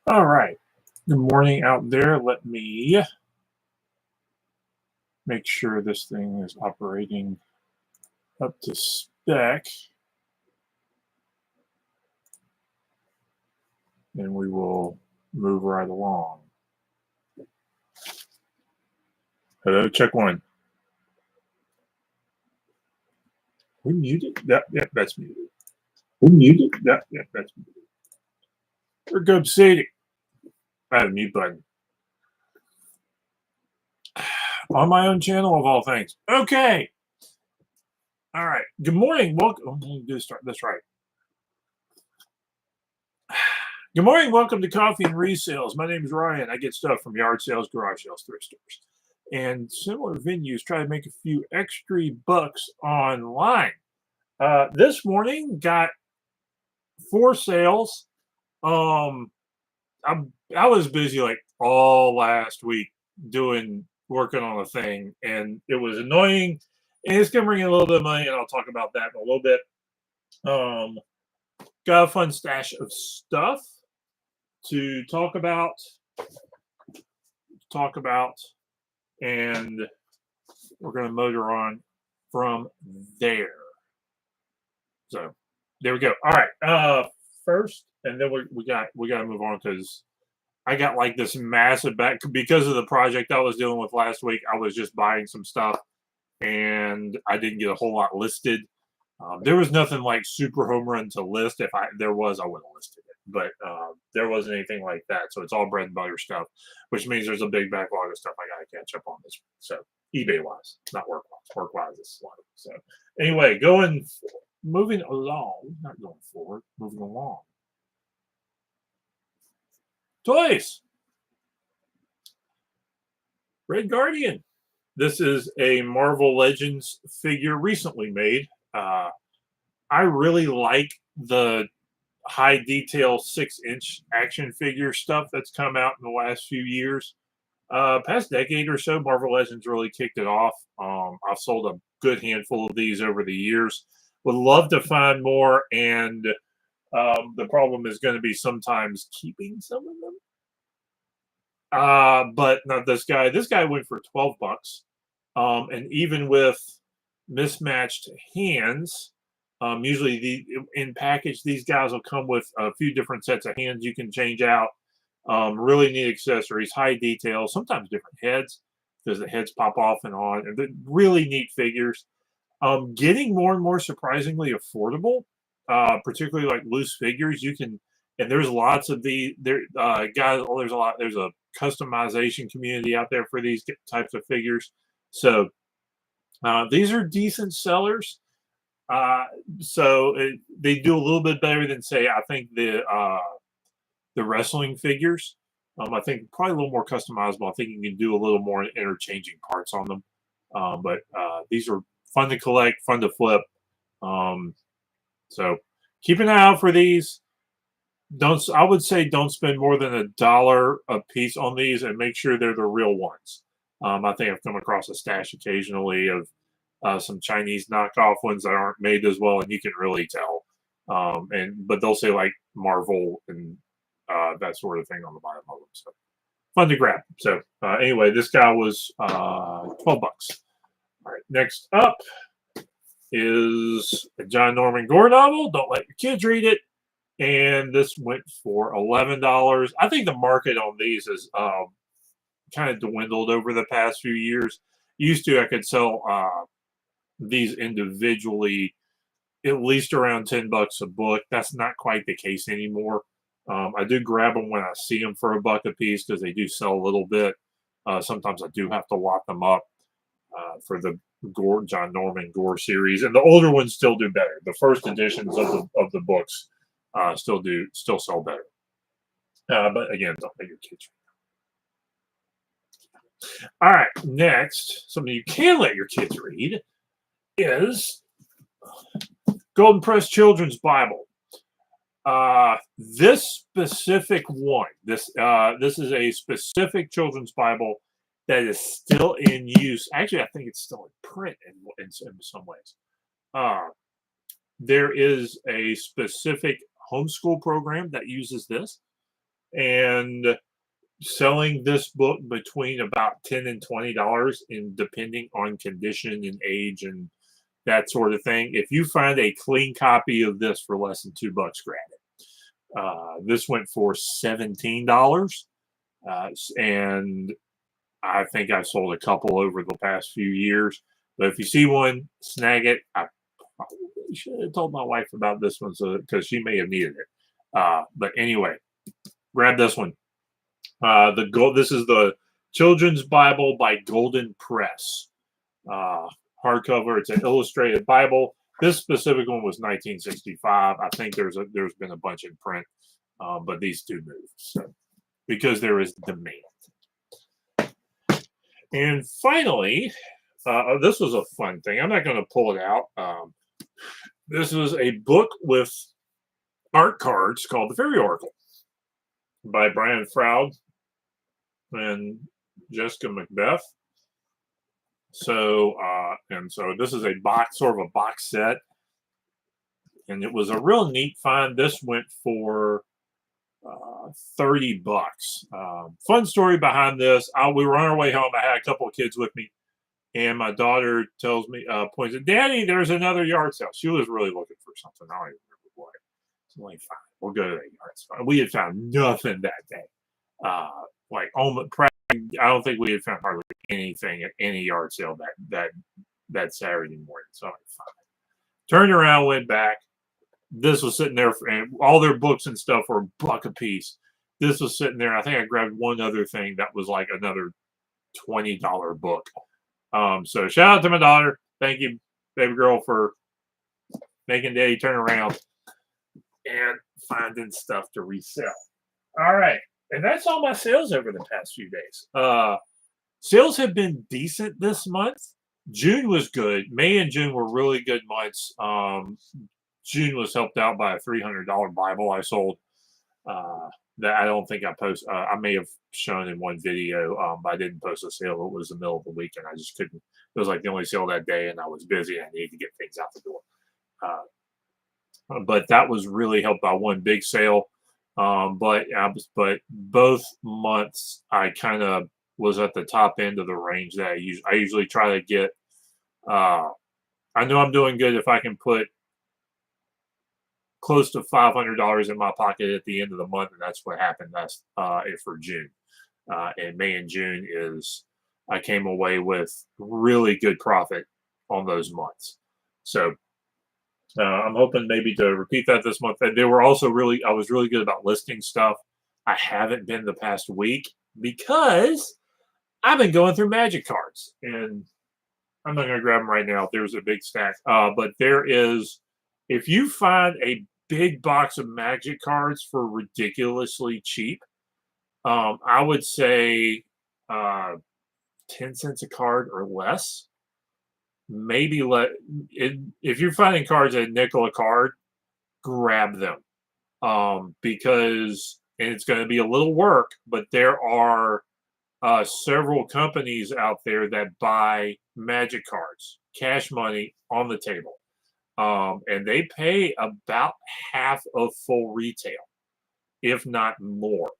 All right. Good morning out there. Let me make sure this thing is operating up to spec, and we will move right along. Hello, check one. We muted? That's muted. We muted? That's muted. We're good, Sadie. I have a mute button. On my own channel, of all things. Okay. All right. Good morning. Welcome. Let me start this right. Good morning. Welcome to Coffee and Resales. My name is Ryan. I get stuff from yard sales, garage sales, thrift stores, and similar venues. Try to make a few extra bucks online. This morning got 4 sales. I was busy like all last week working on a thing, and it was annoying. And it's gonna bring in a little bit of money, and I'll talk about that in a little bit. Got a fun stash of stuff to talk about, and we're going to motor on from there. So there we go. All right. First, and then we got to move on because I got like this massive back because of the project I was dealing with last week. I was just buying some stuff, and I didn't get a whole lot listed. There was nothing like super home run to list. If there was, I would have listed it, but there wasn't anything like that. So it's all bread and butter stuff, which means there's a big backlog of stuff I got to catch up on this week. So eBay wise, not work wise. Work wise is slow. So anyway, moving along, not going forward, moving along. Toys. Red Guardian. This is a Marvel Legends figure recently made. I really like the high detail 6-inch action figure stuff that's come out in the last few years. Past decade or so, Marvel Legends really kicked it off. I've sold a good handful of these over the years. Would love to find more, and the problem is going to be sometimes keeping some of them. But not this guy. This guy went for $12. And even with mismatched hands, usually in package, these guys will come with a few different sets of hands you can change out. Really neat accessories, high detail, sometimes different heads because the heads pop off and on. And they're really neat figures. Getting more and more surprisingly affordable, particularly like loose figures. And there's lots of guys. Oh, there's a customization community out there for these types of figures. So these are decent sellers. They do a little bit better than, say, I think the wrestling figures. I think probably a little more customizable. I think you can do a little more interchanging parts on them. But these are fun to collect, fun to flip. So keep an eye out for these. I would say don't spend more than $1 a piece on these, and make sure they're the real ones. I think I've come across a stash occasionally of some Chinese knockoff ones that aren't made as well, and you can really tell. But they'll say like Marvel and that sort of thing on the bottom of them. So fun to grab. So anyway, this guy was $12. All right, next up is a John Norman Gore novel. Don't let your kids read it. And this went for $11. I think the market on these is kind of dwindled over the past few years. Used to, I could sell these individually at least around $10 a book. That's not quite the case anymore. I do grab them when I see them for $1 a piece because they do sell a little bit. Sometimes I do have to lock them up for the John Norman Gore series, and the older ones still do better. The first editions of the books still sell better. But again, don't let your kids read. All right, next, something you can let your kids read is Golden Press Children's Bible. This specific one, this is a specific children's Bible that is still in use. Actually, I think it's still in print in some ways. There is a specific homeschool program that uses this. and selling this book between about $10 and $20, and depending on condition and age and that sort of thing. If you find a clean copy of this for less than $2, grab it. This went for $17, and I think I've sold a couple over the past few years. But if you see one, snag it. I probably should have told my wife about this one because she may have needed it. But anyway, grab this one. This is the Children's Bible by Golden Press. Hardcover. It's an illustrated Bible. This specific one was 1965. I think there's been a bunch in print, but these two moved. So because there is demand. And finally, this was a fun thing. I'm not going to pull it out. This was a book with art cards called The Fairy Oracle by Brian Froud and Jessica Macbeth. So, so this is a sort of a box set, and it was a real neat find. This went for $30. Fun story behind this. We were on our way home. I had a couple of kids with me, and my daughter tells me, points at, "Daddy, there's another yard sale." She was really looking for something. I don't even remember what. So I'm like, fine, we'll go to that yard sale. We had found nothing that day. I don't think we had found hardly anything at any yard sale that Saturday morning. So I'm like, fine. Turned around, went back. This was sitting there, and all their books and stuff were $1 a piece. This was sitting there. I think I grabbed one other thing that was like another $20 book. So shout out to my daughter. Thank you, baby girl, for making Daddy turn around and finding stuff to resell. All right. And that's all my sales over the past few days. Sales have been decent this month. June was good. May and June were really good months. June was helped out by a $300 Bible I sold. That I don't think I post. I may have shown in one video, but I didn't post a sale. It was the middle of the week, and I just couldn't. It was like the only sale that day, and I was busy. And I needed to get things out the door. But that was really helped by one big sale. But both months I kind of was at the top end of the range that I usually try to get. I know I'm doing good if I can put close to $500 in my pocket at the end of the month, and that's what happened for June. And May and June I came away with really good profit on those months. So I'm hoping maybe to repeat that this month. And I was really good about listing stuff. I haven't been the past week because I've been going through magic cards, and I'm not going to grab them right now. There's a big stack. But if you find a big box of magic cards for ridiculously cheap, I would say 10 cents a card or less. Maybe if you're finding cards at nickel a card, grab them. Because it's going to be a little work, but there are several companies out there that buy magic cards, cash money on the table. And they pay about half of full retail, if not more.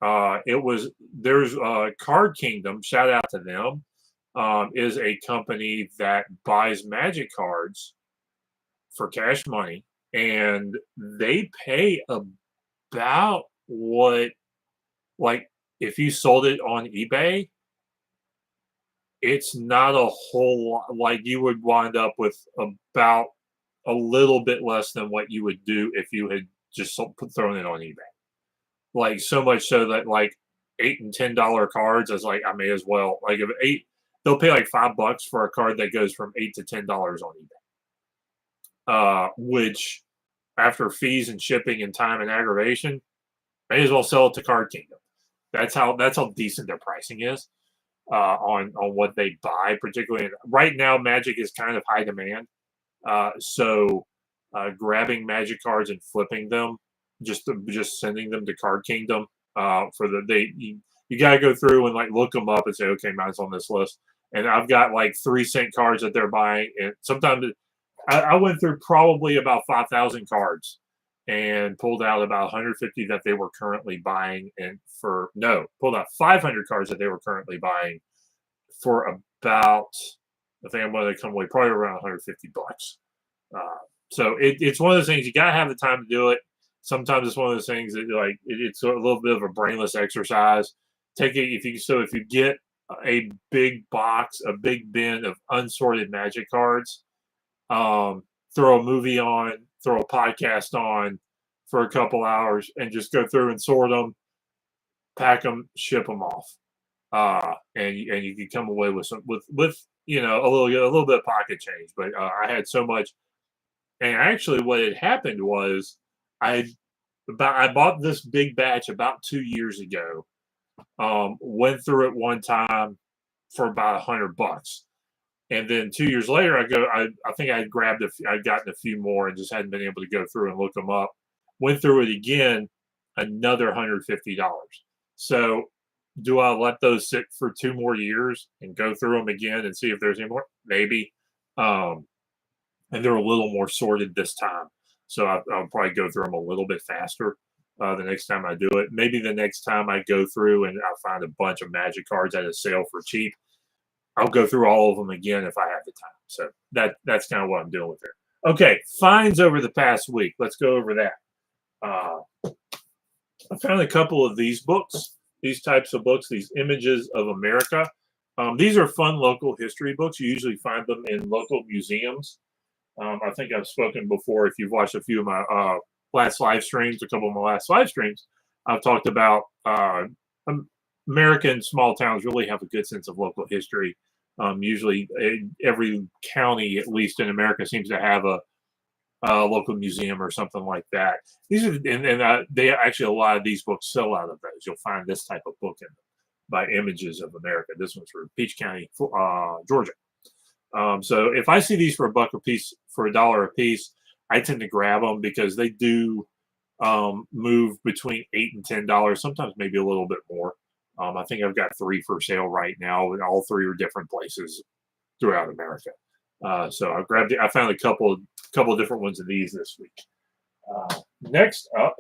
There's Card Kingdom, shout out to them, is a company that buys magic cards for cash money, and they pay about what, like, if you sold it on eBay, it's not a whole lot. Like, you would wind up with about a little bit less than what you would do if you had just thrown it on eBay. Like, so much so that like $8 and $10 cards is like, I may as well, like, they'll pay like $5 for a card that goes from $8 to $10 on eBay. Which, after fees and shipping and time and aggravation, may as well sell it to Card Kingdom. That's how decent their pricing is on what they buy. Particularly right now, Magic is kind of high demand. So grabbing Magic cards and flipping them, just sending them to Card Kingdom you got to go through and like look them up and say, okay, mine's on this list. And I've got like 3-cent cards that they're buying, and sometimes I went through probably about 5,000 cards and pulled out about 150 that they were currently buying, and pulled out 500 cards that they were currently buying for about, I think I'm going to come away probably around 150 bucks. So it's one of those things you gotta have the time to do it. Sometimes it's one of those things that it's a little bit of a brainless exercise. Take it if you get a big box, a big bin of unsorted Magic cards, throw a movie on, throw a podcast on for a couple hours, and just go through and sort them, pack them, ship them off, and you can come away with a little bit of pocket change. But I had so much. And actually, what had happened was I bought this big batch about 2 years ago. Went through it one time for about $100, and then 2 years later, I think I'd gotten a few more and just hadn't been able to go through and look them up. Went through it again, another $150. So, do I let those sit for 2 more years and go through them again and see if there's any more? Maybe. And they're a little more sorted this time. So I'll probably go through them a little bit faster the next time I do it. Maybe the next time I go through and I find a bunch of Magic cards at a sale for cheap, I'll go through all of them again if I have the time. So that's kind of what I'm doing with there. Okay, finds over the past week. Let's go over that. I found a couple of these books, these types of books, these Images of America. These are fun local history books. You usually find them in local museums. I think I've spoken before. If you've watched a few of my last live streams, a couple of my last live streams, I've talked about American small towns really have a good sense of local history. Usually, every county, at least in America, seems to have a local museum or something like that. These are, and they actually, a lot of these books sell out of those. You'll find this type of book in them by Images of America. This one's for Peach County, Georgia. So if I see these for $1 a piece, for $1 a piece, I tend to grab them because they do move between $8 and $10, sometimes maybe a little bit more. I think I've got 3 for sale right now, and all 3 are different places throughout America. So I found a couple of different ones of these this week. Next up,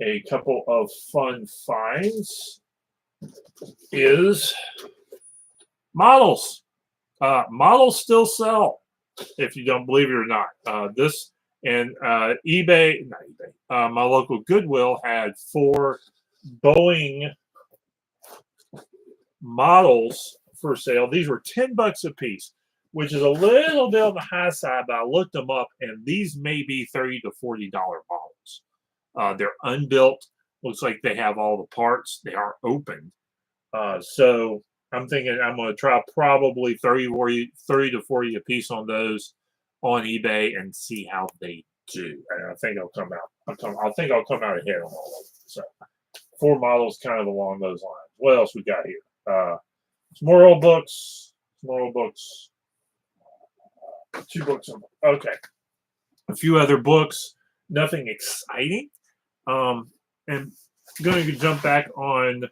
a couple of fun finds is models. Models still sell, if you don't believe it or not. This and not eBay. My local Goodwill had 4 Boeing models for sale. These were $10 a piece, which is a little bit on the high side, but I looked them up, and these may be $30 to $40 models. They're unbuilt. Looks like they have all the parts. They are open. So I'm thinking I'm going to try probably 30 to 40 a piece on those on eBay and see how they do. And I think I'll come out. I think I'll come out ahead on all of them. So 4 models, kind of along those lines. What else we got here? Some more old books. 2 books. Okay. A few other books. Nothing exciting. And I'm going to jump back on.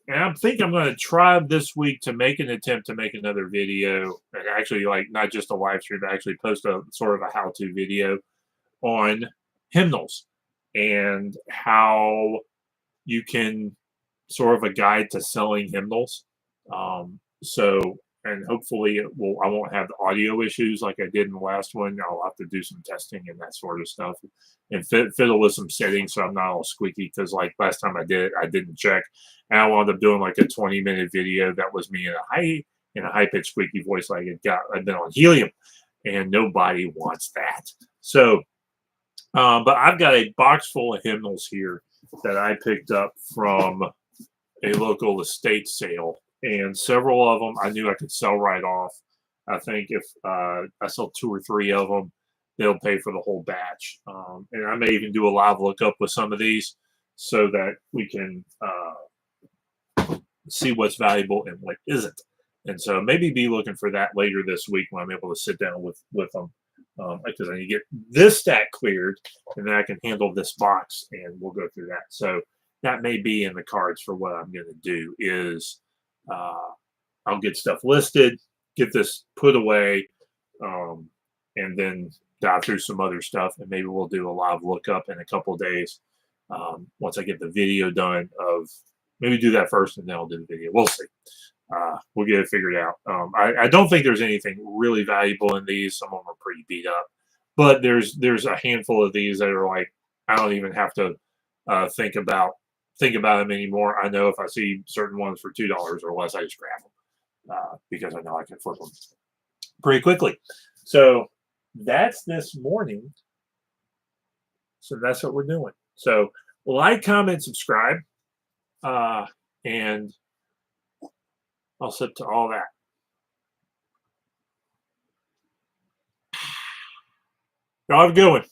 And I think I'm going to try this week to make an attempt to make another video, and actually, not just a live stream, but actually post a sort of a how-to video on hymnals and how you can sort of a guide to selling hymnals. And hopefully I won't have the audio issues like I did in the last one. I'll have to do some testing and that sort of stuff and fiddle with some settings so I'm not all squeaky, because like last time I did it, I didn't check. And I wound up doing like a 20-minute video that was me in a high-pitched squeaky voice like I'd been on helium, and nobody wants that. So, but I've got a box full of hymnals here that I picked up from a local estate sale. And several of them I knew I could sell right off. I think if I sell 2 or 3 of them, they'll pay for the whole batch. And I may even do a live lookup with some of these so that we can see what's valuable and what isn't. And so maybe be looking for that later this week when I'm able to sit down with them. Because I need to get this stack cleared, and then I can handle this box, and we'll go through that. So that may be in the cards for what I'm going to do is I'll get stuff listed, get this put away, and then dive through some other stuff, and maybe we'll do a live lookup in a couple of days. Once I get the video done of maybe do that first and then I'll do the video. We'll see. We'll get it figured out. I don't think there's anything really valuable in these. Some of them are pretty beat up, but there's a handful of these that are like I don't even have to think about them anymore. I know if I see certain ones for $2 or less, I just grab them because I know I can flip them pretty quickly. So that's this morning. So that's what we're doing. So like, comment, subscribe, and I'll slip to all that. Y'all have a good one.